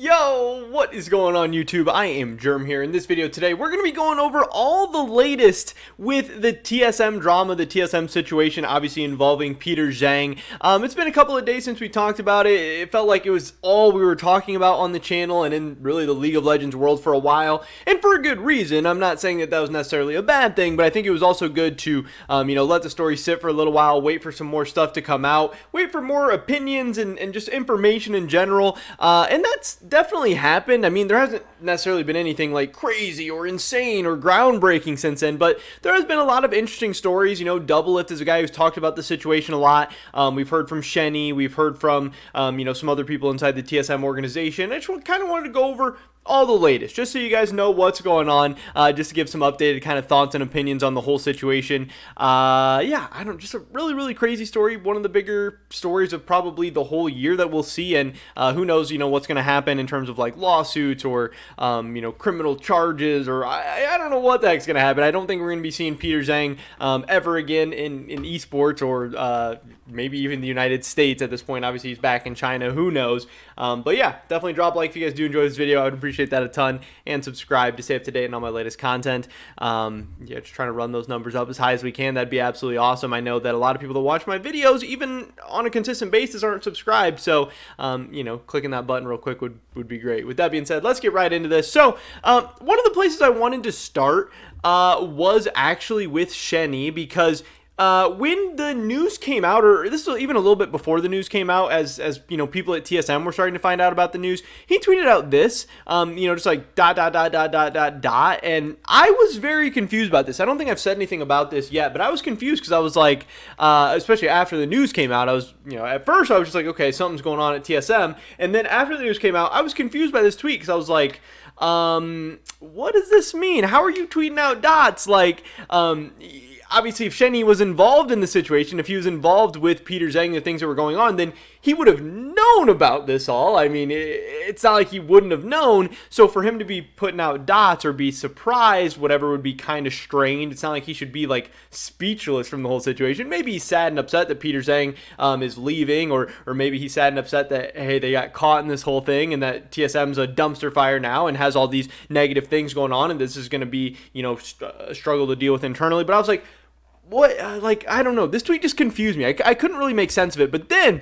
Yo, what is going on YouTube? I am Germ here. In this video today, we're going to be going over all the latest with the TSM drama, the TSM situation, obviously involving Peter Zhang. It's been a couple of days since we talked about it. It felt like it was all we were talking about on the channel and in really the League of Legends world for a while, and for a good reason. I'm not saying that that was necessarily a bad thing, but I think it was also good to, let the story sit for a little while, wait for some more stuff to come out, wait for more opinions and just information in general, and that's definitely happened. I mean, there hasn't necessarily been anything like crazy or insane or groundbreaking since then, but there has been a lot of interesting stories. Doublelift is a guy who's talked about the situation a lot. We've heard from Shenny, we've heard from some other people inside the TSM organization. I just kind of wanted to go over all the latest, just so you guys know what's going on, just to give some updated kind of thoughts and opinions on the whole situation. Just a really crazy story, one of the bigger stories of probably the whole year that we'll see, and who knows, what's going to happen in terms of like lawsuits or, criminal charges, or I don't know what the heck's going to happen. I don't think we're going to be seeing Peter Zhang ever again in esports, or maybe even the United States at this point. Obviously, he's back in China, who knows. But yeah, definitely drop a like if you guys do enjoy this video. I would appreciate that a ton, and subscribe to stay up to date on all my latest content. Just trying to run those numbers up as high as we can. That'd be absolutely awesome. I know that a lot of people that watch my videos, even on a consistent basis, aren't subscribed, so clicking that button real quick would be great. With that being said, let's get right into this. So one of the places I wanted to start was actually with Shenny, because when the news came out, or this was even a little bit before the news came out, as people at TSM were starting to find out about the news, he tweeted out this, just like ... and I was very confused about this. I don't think I've said anything about this yet, but I was confused because I was like, especially after the news came out, I was, at first I was just like, okay, something's going on at TSM, and then after the news came out, I was confused by this tweet because I was like, what does this mean? How are you tweeting out dots? Like, obviously, if Shenny was involved in the situation, if he was involved with Peter Zhang, the things that were going on, then he would have known about this all. I mean, it's not like he wouldn't have known. So for him to be putting out dots or be surprised, whatever, would be kind of strained. It's not like he should be like speechless from the whole situation. Maybe he's sad and upset that Peter Zhang is leaving, or maybe he's sad and upset that, hey, they got caught in this whole thing and that TSM's a dumpster fire now and has all these negative things going on, and this is going to be, a struggle to deal with internally. But I was like, what? I don't know. This tweet just confused me. I couldn't really make sense of it. But then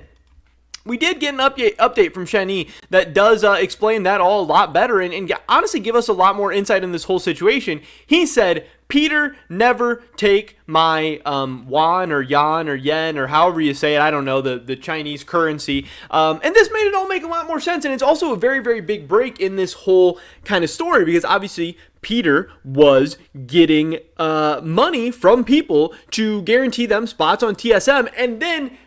we did get an update from Shenny that does explain that all a lot better and honestly give us a lot more insight in this whole situation. He said, Peter, never take my yuan or yan or yen or however you say it. I don't know, the Chinese currency. And this made it all make a lot more sense. And it's also a very big break in this whole kind of story, because obviously Peter was getting money from people to guarantee them spots on TSM. And then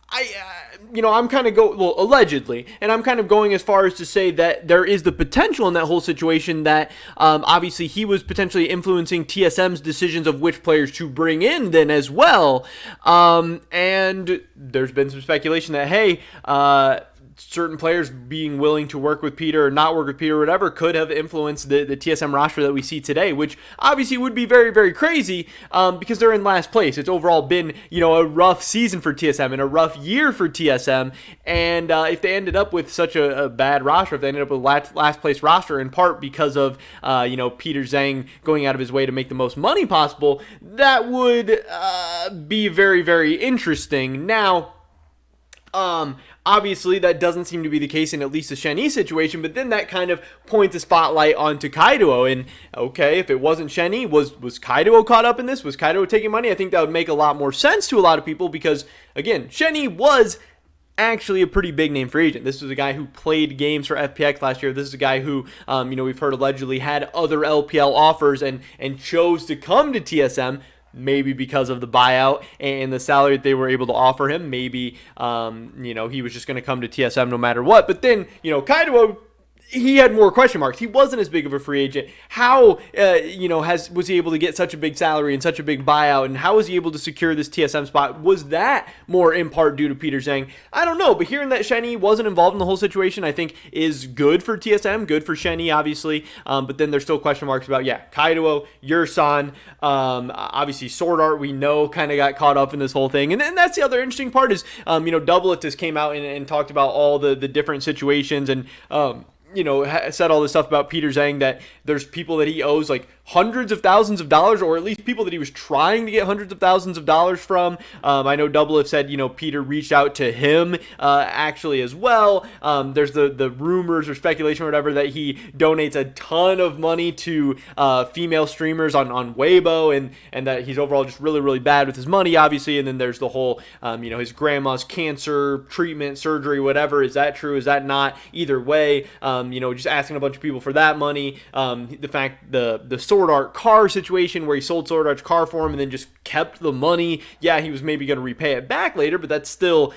I'm kind of allegedly, and I'm kind of going as far as to say that there is the potential in that whole situation that obviously he was potentially influencing TSM's decisions of which players to bring in then as well. And there's been some speculation that, hey, certain players being willing to work with Peter or not work with Peter or whatever could have influenced the TSM roster that we see today, which obviously would be very crazy because they're in last place. It's overall been, a rough season for TSM and a rough year for TSM, and if they ended up with such a bad roster, if they ended up with last place roster, in part because of, Peter Zhang going out of his way to make the most money possible, that would be very interesting. Now, obviously, that doesn't seem to be the case in at least the Shenny situation, but then that kind of points a spotlight onto Kaido. And okay, if it wasn't Shenny, was Kaido caught up in this? Was Kaido taking money? I think that would make a lot more sense to a lot of people because, again, Shenny was actually a pretty big name free agent. This was a guy who played games for FPX last year. This is a guy who, we've heard allegedly had other LPL offers and chose to come to TSM. Maybe because of the buyout and the salary that they were able to offer him. Maybe, he was just going to come to TSM no matter what. But then, Kaido, he had more question marks. He wasn't as big of a free agent. How, was he able to get such a big salary and such a big buyout? And how was he able to secure this TSM spot? Was that more in part due to Peter Zhang? I don't know. But hearing that Shenny wasn't involved in the whole situation, I think is good for TSM, good for Shenny, obviously. But then there's still question marks about, Kaido, Yursan, obviously Sword Art, we know, kind of got caught up in this whole thing. And then that's the other interesting part is, Doublelift just came out and talked about all the different situations and, said all this stuff about Peter Zhang, that there's people that he owes like hundreds of thousands of dollars, or at least people that he was trying to get hundreds of thousands of dollars from. I know Double have said, Peter reached out to him actually as well. There's the rumors or speculation or whatever that he donates a ton of money to female streamers on Weibo, and that he's overall just really, really bad with his money, obviously. And then there's the whole, his grandma's cancer treatment, surgery, whatever. Is that true? Is that not? Either way, just asking a bunch of people for that money. The fact, the Sword Art car situation where he sold Sword Art's car for him and then just kept the money. Yeah, he was maybe going to repay it back later, but that's still,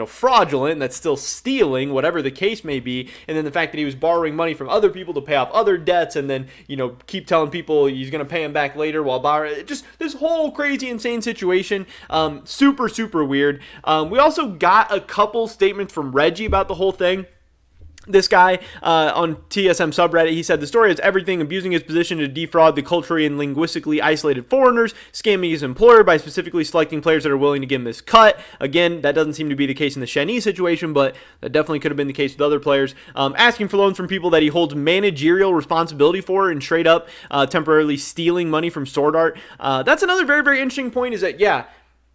fraudulent. That's still stealing, whatever the case may be. And then the fact that he was borrowing money from other people to pay off other debts, and then, keep telling people he's going to pay him back later while borrowing. Just this whole crazy, insane situation. Super, super weird. We also got a couple statements from Reggie about the whole thing. This guy on TSM subreddit, he said the story is everything: abusing his position to defraud the culturally and linguistically isolated foreigners, scamming his employer by specifically selecting players that are willing to give him this cut. Again, that doesn't seem to be the case in the Shenyi situation, but that definitely could have been the case with other players. Asking for loans from people that he holds managerial responsibility for, and straight up temporarily stealing money from Sword Art. That's another very, very interesting point, is that, yeah,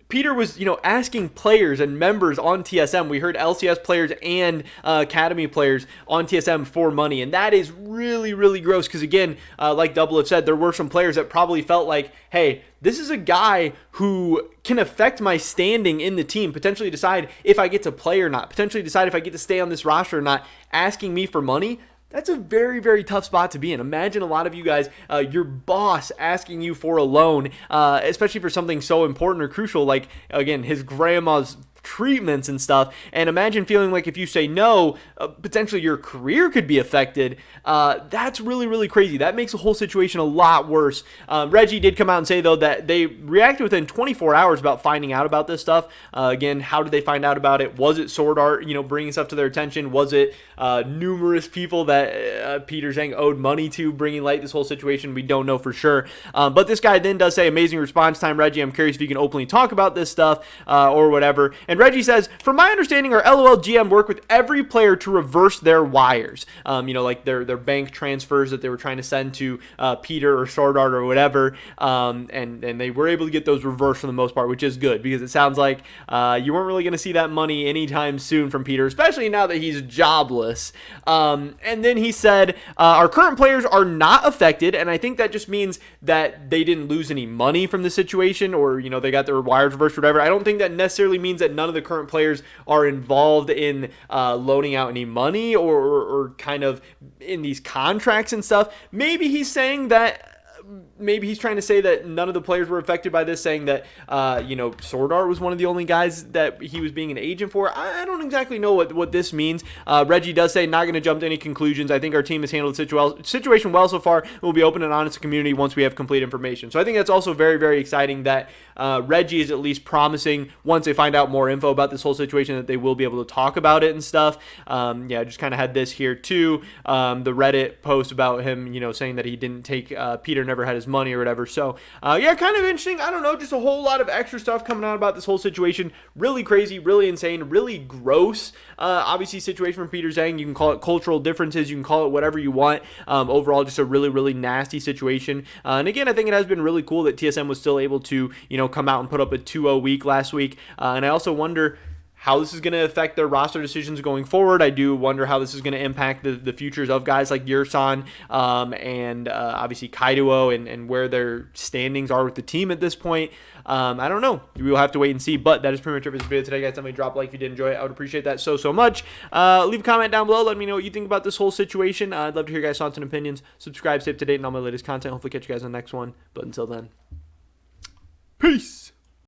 Peter was, asking players and members on TSM. We heard LCS players and Academy players on TSM for money. And that is really, really gross. Because again, like Double have said, there were some players that probably felt like, hey, this is a guy who can affect my standing in the team, potentially decide if I get to play or not, potentially decide if I get to stay on this roster or not, asking me for money. That's a very, very tough spot to be in. Imagine a lot of you guys, your boss asking you for a loan, especially for something so important or crucial, like, again, his grandma's treatments and stuff. And imagine feeling like if you say no, potentially your career could be affected. That's really, really crazy. That makes the whole situation a lot worse. Reggie did come out and say, though, that they reacted within 24 hours about finding out about this stuff. Again, how did they find out about it? Was it Sword Art, bringing stuff to their attention? Was it numerous people that Peter Zhang owed money to bringing light this whole situation? We don't know for sure. But this guy then does say, amazing response time, Reggie. I'm curious if you can openly talk about this stuff or whatever. And Reggie says, from my understanding, our LOL GM worked with every player to reverse their wires. Like their bank transfers that they were trying to send to Peter or Sword Art or whatever. And they were able to get those reversed for the most part, which is good, because it sounds like you weren't really going to see that money anytime soon from Peter, especially now that he's jobless. And then he said, our current players are not affected, and I think that just means that they didn't lose any money from the situation, or, they got their wires reversed or whatever. I don't think that necessarily means that none of the current players are involved in loaning out any money or kind of in these contracts and stuff. Maybe he's saying that, maybe he's trying to say that none of the players were affected by this, saying that, Sword Art was one of the only guys that he was being an agent for. I don't exactly know what this means. Reggie does say, not going to jump to any conclusions. I think our team has handled the situation well so far. We'll be open and honest to the community once we have complete information. So I think that's also very, very exciting that Reggie is at least promising, once they find out more info about this whole situation, that they will be able to talk about it and stuff. I just kind of had this here too. The Reddit post about him, saying that he didn't take, Peter never had his money or whatever. So kind of interesting. I don't know, just a whole lot of extra stuff coming out about this whole situation. Really crazy, really insane, really gross. Obviously, situation from Peter Zhang, you can call it cultural differences, you can call it whatever you want. Overall, just a really, really nasty situation. And again, I think it has been really cool that TSM was still able to, come out and put up a 2-0 week last week. And I also wonder how this is going to affect their roster decisions going forward. I do wonder how this is going to impact the futures of guys like Yursan and obviously Kaido and where their standings are with the team at this point. I don't know. We will have to wait and see, but that is pretty much it for this video today, guys. Definitely drop a like if you did enjoy it. I would appreciate that so much. Leave a comment down below. Let me know what you think about this whole situation. I'd love to hear your guys' thoughts and opinions. Subscribe, stay up to date on all my latest content. Hopefully catch you guys on the next one. But until then, peace.